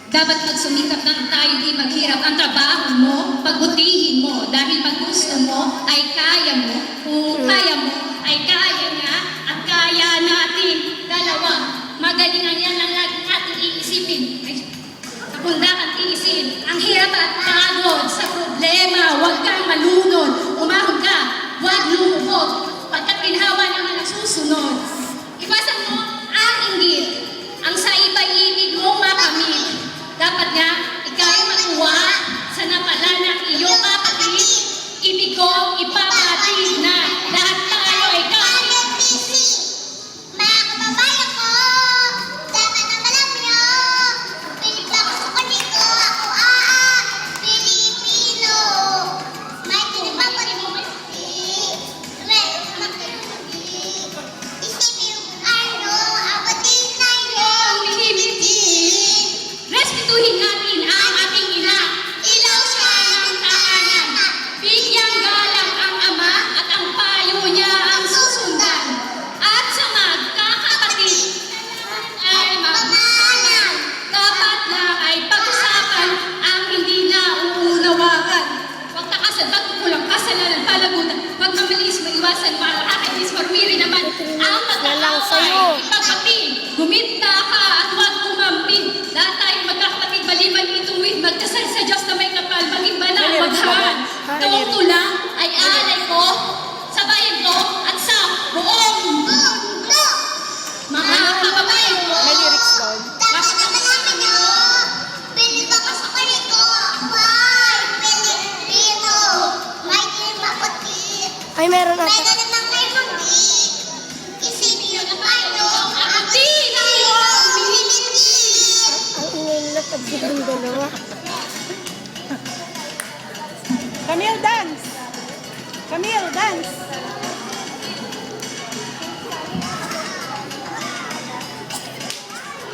Dapat magsumikap ng tayo di maghirap. Ang trabaho mo, pagbutihin mo. Dahil pag gusto mo, ay kaya mo. Kung kaya mo, ay kaya niya. At kaya natin. Dalawa, magalingan yan lang lagi natin iisipin. Kapundakan tiisin. Ang hirap at pagod sa problema. Huwag kang malunod. Umahon ka. Huwag lumubog. Pagkat ginhawa naman ang susunod. Iwasan mo ang inggit. Ang sa iba'y ibig mong makamit. Dapat nga, ikaw ay matuwa sa napala ng iyong kapatid. Ibig ko ipapatid na lahat tayo ay kapit. Mga kababayan ko, dapat ang alam nyo, pinagpakusukan nito ako Pilipino. May pinagpakusukan mo isipin ano, abatin na Ang minimitin. Respetuhin natin ang ating ina. Ilaw siya ng tahanan. Bigyang galang ang ama at ang payo niya ang susundan. At sa magkakapatid ay magmamahalan. Dapat lang ay pag-usapan ang hindi na uunawakan. Huwag takasal, pagkukulang kasalanan, palagutan. Huwag mamalis, maiwasan, makakainis, marwiri naman ang pagkakaway. Ipagpatid, guminta ka at huwag kumampin. Lahat tayong magkakapatid, maliban ituwid, magdasal sa Diyos na may kapal, maging banal, maghahan. Itong tulang ay alay ko sa bayan ko at sa buong mundo. mga kababayan ko. May lyrics doon. Dapat ang alam nyo, pinagpakusukan nito ako Pilipino. May pinagpakutin. Ay, meron May ata. ganun lang kayo hindi. Isipin nyo na kayo, Atin ang iyong Pilipino. Ang ingay nila pag silang dalawa. Camille, dance! Camille, dance!